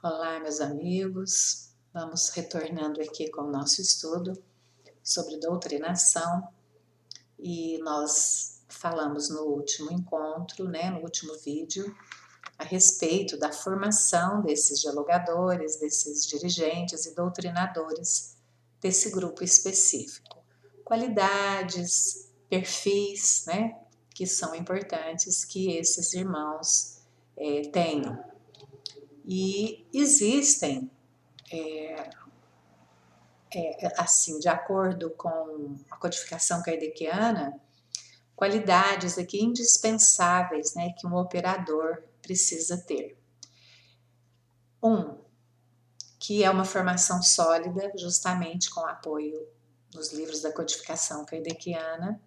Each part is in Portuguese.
Olá, meus amigos. Vamos retornando aqui com o nosso estudo sobre doutrinação e nós falamos no último encontro, no último vídeo, a respeito da formação desses dialogadores, desses dirigentes e doutrinadores desse grupo específico. Qualidades, perfis, que são importantes que esses irmãos tenham. E existem, assim, de acordo com a codificação kardeciana, qualidades aqui indispensáveis, que um operador precisa ter. Que é uma formação sólida, justamente com apoio nos livros da codificação kardeciana,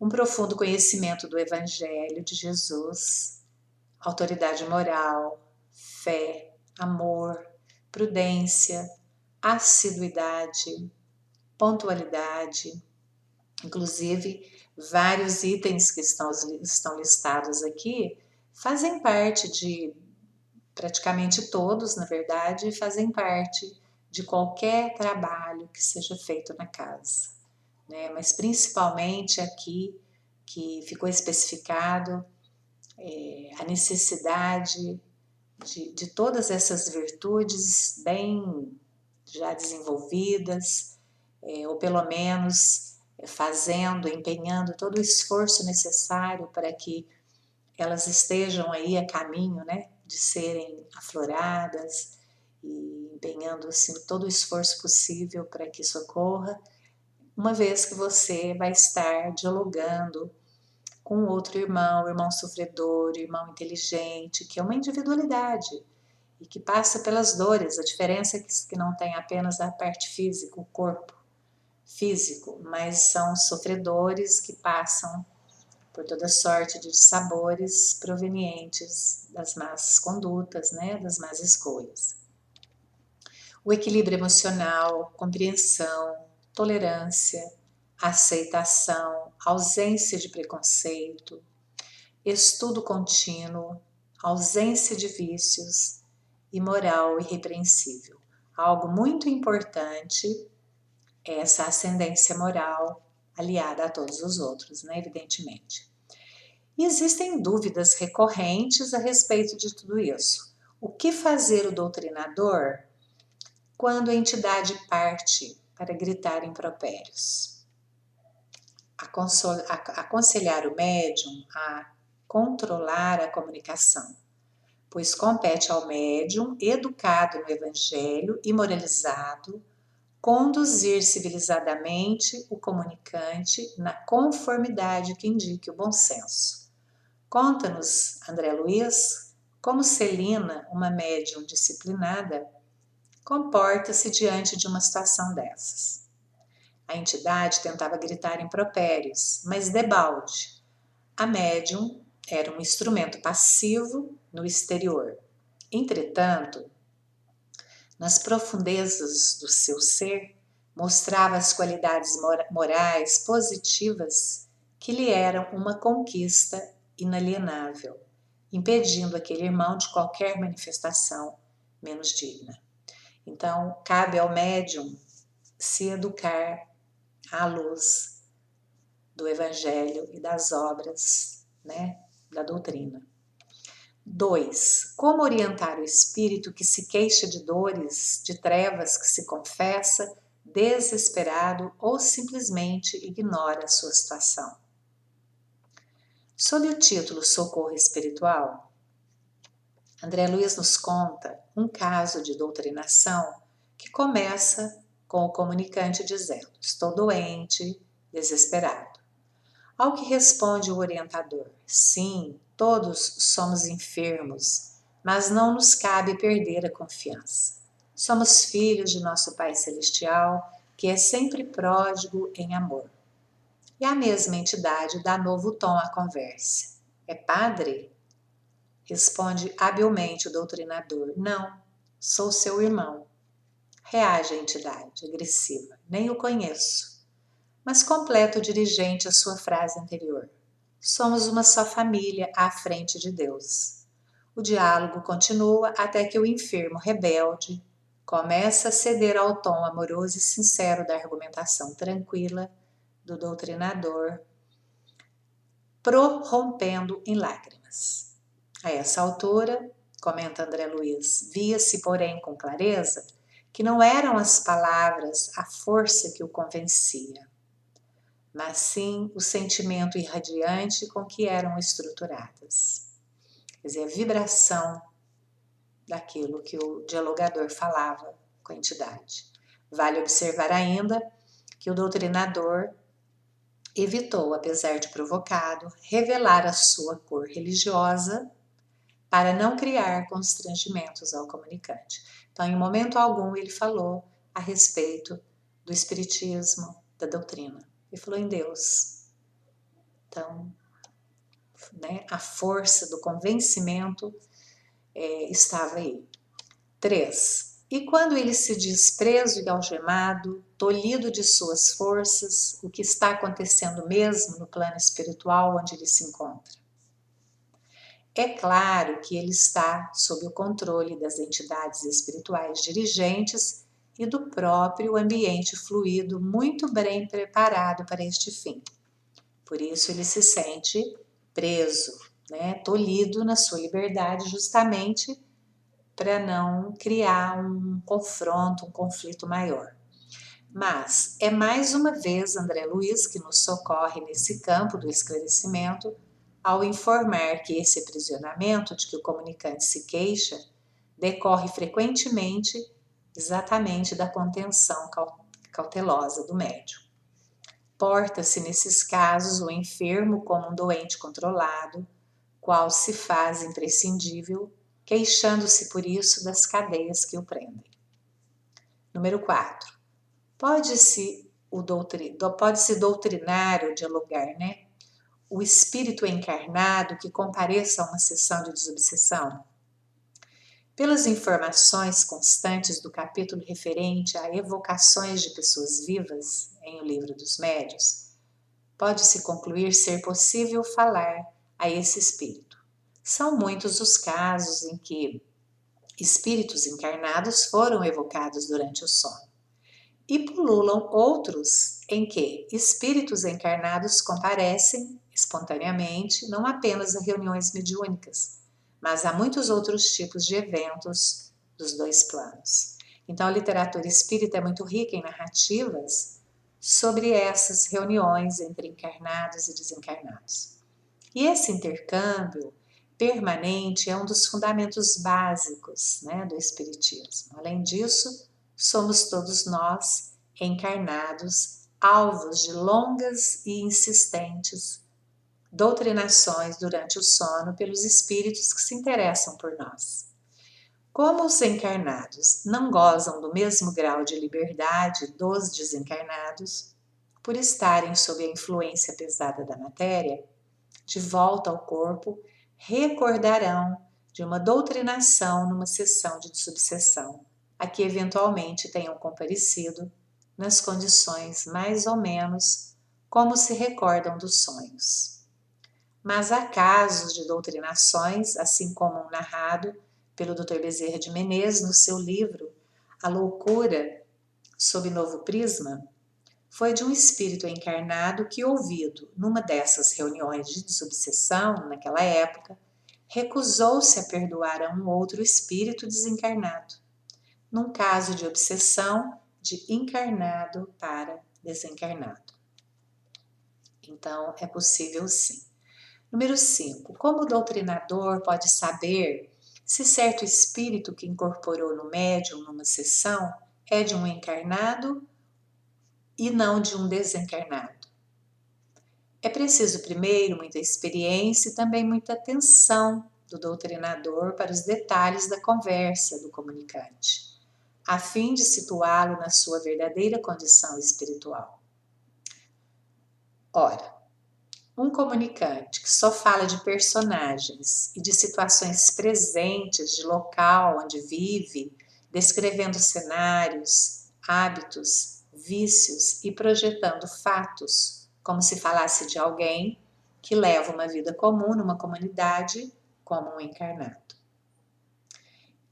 um profundo conhecimento do Evangelho de Jesus, autoridade moral, fé, amor, prudência, assiduidade, pontualidade, inclusive vários itens que estão listados aqui fazem parte de, praticamente todos, na verdade, fazem parte de qualquer trabalho que seja feito na casa, Mas principalmente aqui que ficou especificado a necessidade de todas essas virtudes bem já desenvolvidas, ou pelo menos fazendo, empenhando todo o esforço necessário para que elas estejam aí a caminho, de serem afloradas e empenhando assim, todo o esforço possível para que isso ocorra, uma vez que você vai estar dialogando com outro irmão sofredor, irmão inteligente, que é uma individualidade e que passa pelas dores. A diferença é que não tem apenas a parte física, o corpo físico, mas são sofredores que passam por toda sorte de sabores provenientes das más condutas, das más escolhas. O equilíbrio emocional, compreensão, tolerância, aceitação, ausência de preconceito, estudo contínuo, ausência de vícios e moral irrepreensível. Algo muito importante é essa ascendência moral aliada a todos os outros, evidentemente. E existem dúvidas recorrentes a respeito de tudo isso. O que fazer o doutrinador quando a entidade parte para gritar impropérios? Aconselhar o médium a controlar a comunicação, pois compete ao médium, educado no Evangelho e moralizado, conduzir civilizadamente o comunicante na conformidade que indique o bom senso. Conta-nos, André Luiz, como Celina, uma médium disciplinada, comporta-se diante de uma situação dessas. A entidade tentava gritar impropérios, mas debalde. A médium era um instrumento passivo no exterior. Entretanto, nas profundezas do seu ser, mostrava as qualidades morais positivas que lhe eram uma conquista inalienável, impedindo aquele irmão de qualquer manifestação menos digna. Então, cabe ao médium se educar à luz do Evangelho e das obras, da doutrina. 2. Como orientar o espírito que se queixa de dores, de trevas, que se confessa desesperado ou simplesmente ignora a sua situação? Sob o título Socorro Espiritual, André Luiz nos conta um caso de doutrinação que começa com o comunicante dizendo: estou doente, desesperado. Ao que responde o orientador: sim, todos somos enfermos, mas não nos cabe perder a confiança. Somos filhos de nosso Pai Celestial, que é sempre pródigo em amor. E a mesma entidade dá novo tom à conversa. É padre? Responde habilmente o doutrinador: não, sou seu irmão. Reage a entidade, agressiva: nem o conheço. Mas completa o dirigente a sua frase anterior: somos uma só família à frente de Deus. O diálogo continua até que o enfermo rebelde começa a ceder ao tom amoroso e sincero da argumentação tranquila do doutrinador, prorrompendo em lágrimas. A essa altura, comenta André Luiz, via-se, porém, com clareza, que não eram as palavras a força que o convencia, mas sim o sentimento irradiante com que eram estruturadas. Quer dizer, a vibração daquilo que o dialogador falava com a entidade. Vale observar ainda que o doutrinador evitou, apesar de provocado, revelar a sua cor religiosa para não criar constrangimentos ao comunicante. Então, em momento algum, ele falou a respeito do espiritismo, da doutrina. Ele falou em Deus. Então, a força do convencimento estava aí. 3. E quando ele se diz preso e algemado, tolhido de suas forças, o que está acontecendo mesmo no plano espiritual onde ele se encontra? É claro que ele está sob o controle das entidades espirituais dirigentes e do próprio ambiente fluido muito bem preparado para este fim. Por isso ele se sente preso, tolhido na sua liberdade, justamente para não criar um confronto, um conflito maior. Mas é mais uma vez André Luiz que nos socorre nesse campo do esclarecimento ao informar que esse aprisionamento de que o comunicante se queixa decorre frequentemente exatamente da contenção cautelosa do médium. Porta-se nesses casos o enfermo como um doente controlado, qual se faz imprescindível, queixando-se por isso das cadeias que o prendem. Número 4. Pode-se doutrinar ou dialogar, o espírito encarnado que compareça a uma sessão de desobsessão? Pelas informações constantes do capítulo referente a evocações de pessoas vivas em O Livro dos Médiuns, pode-se concluir ser possível falar a esse espírito. São muitos os casos em que espíritos encarnados foram evocados durante o sono. E pululam outros em que espíritos encarnados comparecem espontaneamente, não apenas a reuniões mediúnicas, mas a muitos outros tipos de eventos dos dois planos. Então, a literatura espírita é muito rica em narrativas sobre essas reuniões entre encarnados e desencarnados. E esse intercâmbio permanente é um dos fundamentos básicos, do espiritismo. Além disso, somos todos nós, encarnados, alvos de longas e insistentes doutrinações durante o sono pelos espíritos que se interessam por nós. Como os encarnados não gozam do mesmo grau de liberdade dos desencarnados, por estarem sob a influência pesada da matéria, de volta ao corpo, recordarão de uma doutrinação numa sessão de desobsessão, a que eventualmente tenham comparecido nas condições mais ou menos como se recordam dos sonhos. Mas há casos de doutrinações, assim como um narrado pelo Dr. Bezerra de Menezes no seu livro A Loucura sob Novo Prisma, foi de um espírito encarnado que, ouvido numa dessas reuniões de desobsessão, naquela época, recusou-se a perdoar a um outro espírito desencarnado, num caso de obsessão de encarnado para desencarnado. Então, é possível sim. Número 5. Como o doutrinador pode saber se certo espírito que incorporou no médium numa sessão é de um encarnado e não de um desencarnado? É preciso primeiro muita experiência e também muita atenção do doutrinador para os detalhes da conversa do comunicante, a fim de situá-lo na sua verdadeira condição espiritual. Ora, um comunicante que só fala de personagens e de situações presentes, de local onde vive, descrevendo cenários, hábitos, vícios e projetando fatos, como se falasse de alguém que leva uma vida comum numa comunidade como um encarnado.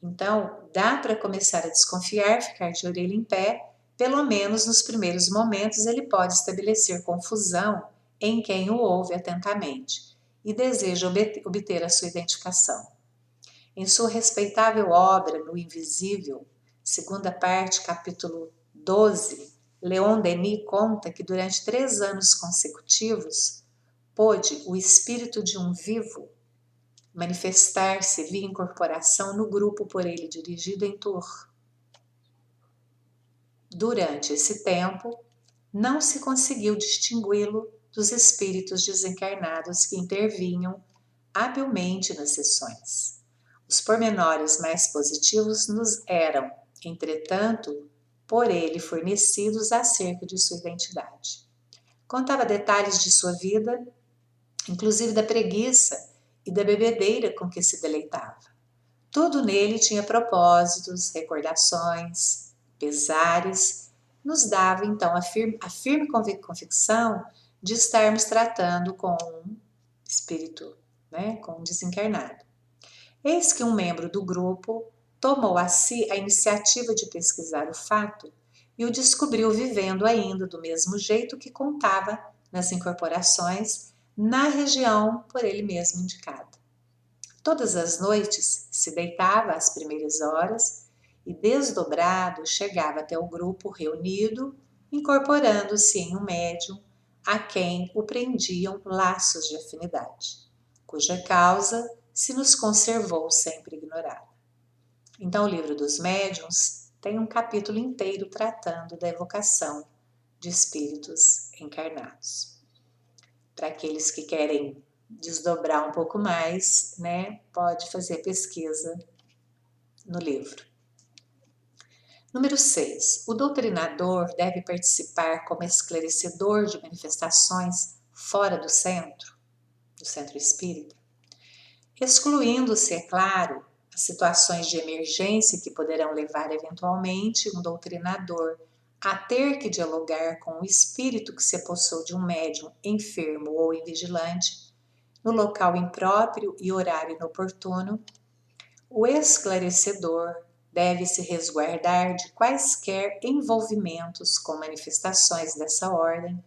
Então, dá para começar a desconfiar, ficar de orelha em pé, pelo menos nos primeiros momentos ele pode estabelecer confusão em quem o ouve atentamente e deseja obter a sua identificação. Em sua respeitável obra No Invisível, segunda parte, capítulo 12, Leon Denis conta que durante 3 anos consecutivos pôde o espírito de um vivo manifestar-se via incorporação no grupo por ele dirigido em Tours. Durante esse tempo, não se conseguiu distingui-lo dos espíritos desencarnados que intervinham habilmente nas sessões. Os pormenores mais positivos nos eram, entretanto, por ele fornecidos acerca de sua identidade. Contava detalhes de sua vida, inclusive da preguiça e da bebedeira com que se deleitava. Tudo nele tinha propósitos, recordações, pesares, nos dava então a firme convicção de estarmos tratando com um espírito, com um desencarnado. Eis que um membro do grupo tomou a si a iniciativa de pesquisar o fato e o descobriu vivendo ainda do mesmo jeito que contava nas incorporações na região por ele mesmo indicada. Todas as noites se deitava às primeiras horas e, desdobrado, chegava até o grupo reunido, incorporando-se em um médium a quem o prendiam laços de afinidade, cuja causa se nos conservou sempre ignorada. Então, o livro dos médiuns tem um capítulo inteiro tratando da evocação de espíritos encarnados. Para aqueles que querem desdobrar um pouco mais, pode fazer pesquisa no livro. Número 6. O doutrinador deve participar como esclarecedor de manifestações fora do centro espírita, excluindo-se, é claro, as situações de emergência que poderão levar eventualmente um doutrinador a ter que dialogar com o espírito que se apossou de um médium enfermo ou invigilante, no local impróprio e horário inoportuno. O esclarecedor deve se resguardar de quaisquer envolvimentos com manifestações dessa ordem,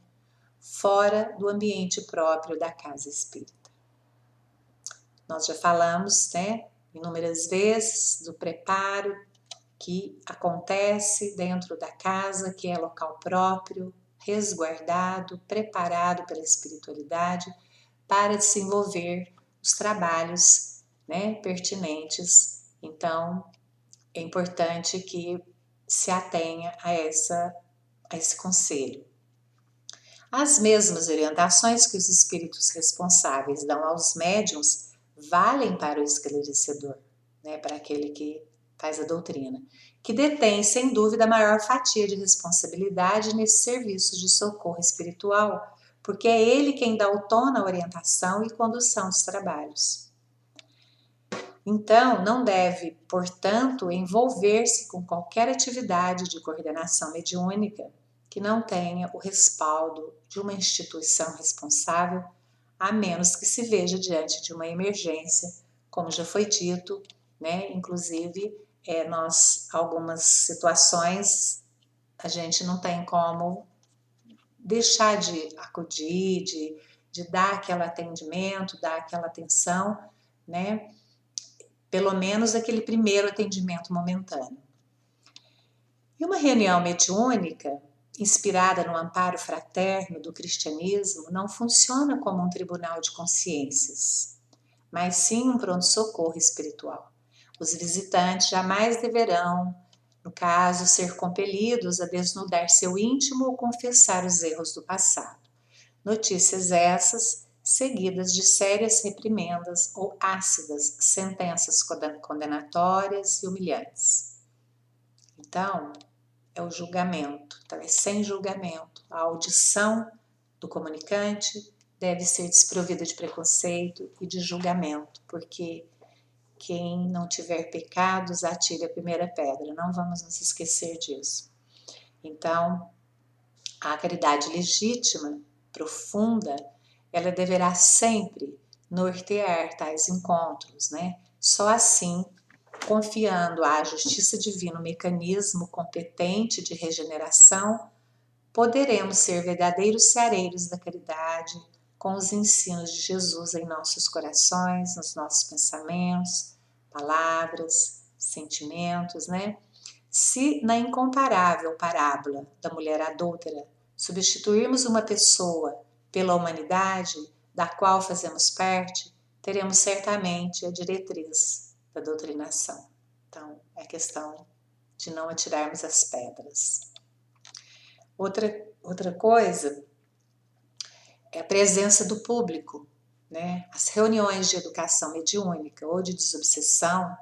fora do ambiente próprio da casa espírita. Nós já falamos, inúmeras vezes do preparo que acontece dentro da casa, que é local próprio, resguardado, preparado pela espiritualidade para desenvolver os trabalhos, pertinentes. Então, é importante que se atenha a esse conselho. As mesmas orientações que os espíritos responsáveis dão aos médiuns valem para o esclarecedor, para aquele que faz a doutrina, que detém, sem dúvida, a maior fatia de responsabilidade nesse serviço de socorro espiritual, porque é ele quem dá o tom na orientação e condução dos trabalhos. Então, não deve, portanto, envolver-se com qualquer atividade de coordenação mediúnica que não tenha o respaldo de uma instituição responsável, a menos que se veja diante de uma emergência, como já foi dito, inclusive, algumas situações, a gente não tem como deixar de acudir, de dar aquele atendimento, dar aquela atenção, pelo menos aquele primeiro atendimento momentâneo. E uma reunião mediúnica, inspirada no amparo fraterno do cristianismo, não funciona como um tribunal de consciências, mas sim um pronto-socorro espiritual. Os visitantes jamais deverão, no caso, ser compelidos a desnudar seu íntimo ou confessar os erros do passado. Notícias essas seguidas de sérias reprimendas ou ácidas sentenças condenatórias e humilhantes. Então, é o julgamento, então é sem julgamento. A audição do comunicante deve ser desprovida de preconceito e de julgamento, porque quem não tiver pecados, atire a primeira pedra. Não vamos nos esquecer disso. Então, a caridade legítima, profunda, ela deverá sempre nortear tais encontros, Só assim confiando à justiça divina um mecanismo competente de regeneração, poderemos ser verdadeiros ceareiros da caridade, com os ensinos de Jesus em nossos corações, nos nossos pensamentos, palavras, sentimentos, né? Se na incomparável parábola da mulher adúltera substituirmos uma pessoa pela humanidade da qual fazemos parte, teremos certamente a diretriz da doutrinação. Então, é questão de não atirarmos as pedras. Outra coisa é a presença do público, né? As reuniões de educação mediúnica ou de desobsessão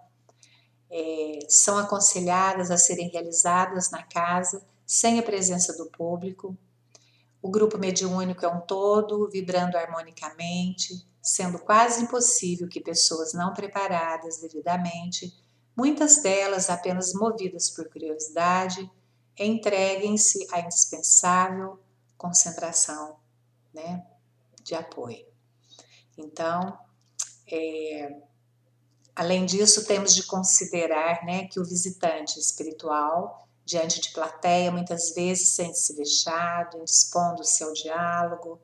são aconselhadas a serem realizadas na casa sem a presença do público. O grupo mediúnico é um todo, vibrando harmonicamente, sendo quase impossível que pessoas não preparadas devidamente, muitas delas apenas movidas por curiosidade, entreguem-se à indispensável concentração, né, de apoio. Então, além disso, temos de considerar, né, que o visitante espiritual, diante de plateia, muitas vezes sente-se vexado, indispondo-se ao diálogo,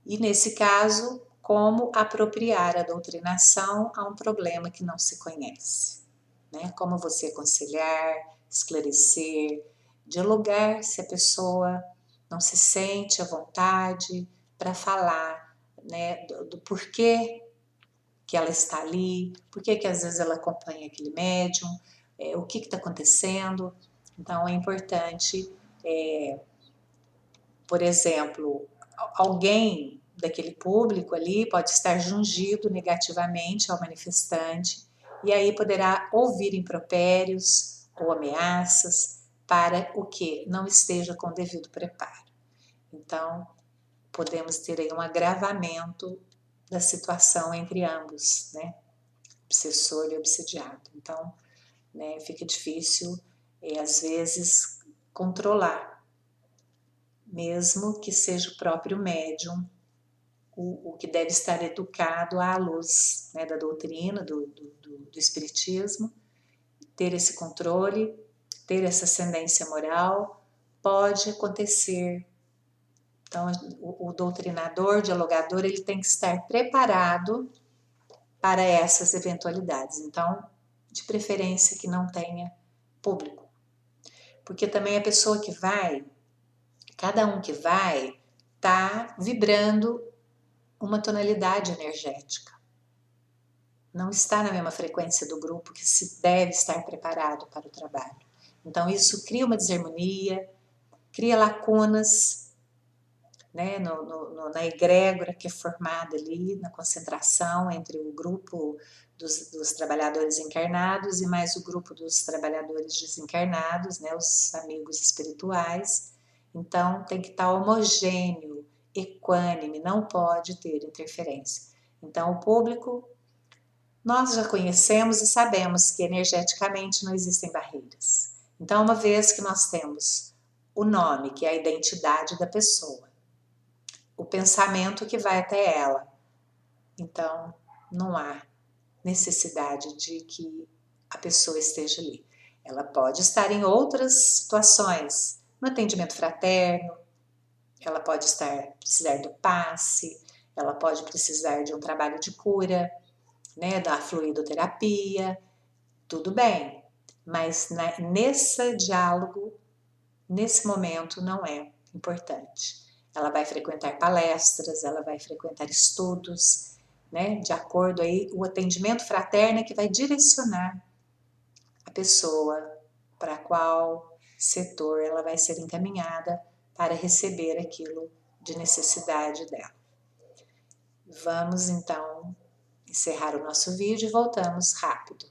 e nesse caso, como apropriar a doutrinação a um problema que não se conhece, né? Como você aconselhar, esclarecer, dialogar se a pessoa não se sente à vontade para falar, né, do porquê que ela está ali, porquê que às vezes ela acompanha aquele médium, o que está acontecendo. Então é importante, por exemplo, alguém daquele público ali pode estar jungido negativamente ao manifestante e aí poderá ouvir impropérios ou ameaças para o que não esteja com o devido preparo. Então, podemos ter aí um agravamento da situação entre ambos, né? Obsessor e obsediado. Então, né, fica difícil, às vezes, controlar, mesmo que seja o próprio médium o que deve estar educado à luz, né, da doutrina, do espiritismo, ter esse controle, ter essa ascendência moral, pode acontecer. Então, o doutrinador, o dialogador, ele tem que estar preparado para essas eventualidades. Então, de preferência que não tenha público. Porque também a pessoa que vai, cada um que vai, está vibrando uma tonalidade energética. Não está na mesma frequência do grupo que se deve estar preparado para o trabalho. Então, isso cria uma desarmonia, cria lacunas, né, na egrégora que é formada ali, na concentração entre o grupo dos trabalhadores encarnados e mais o grupo dos trabalhadores desencarnados, né, os amigos espirituais. Então, tem que estar homogêneo, equânime, não pode ter interferência. Então, o público, nós já conhecemos e sabemos que energeticamente não existem barreiras. Então, uma vez que nós temos o nome, que é a identidade da pessoa, o pensamento que vai até ela, então não há necessidade de que a pessoa esteja ali. Ela pode estar em outras situações, no atendimento fraterno, ela pode precisar do passe, ela pode precisar de um trabalho de cura, né, da fluidoterapia, tudo bem, mas nesse diálogo, nesse momento, não é importante. Ela vai frequentar palestras, ela vai frequentar estudos, né, de acordo aí, o atendimento fraterno é que vai direcionar a pessoa para qual setor ela vai ser encaminhada para receber aquilo de necessidade dela. Vamos então encerrar o nosso vídeo e voltamos rápido.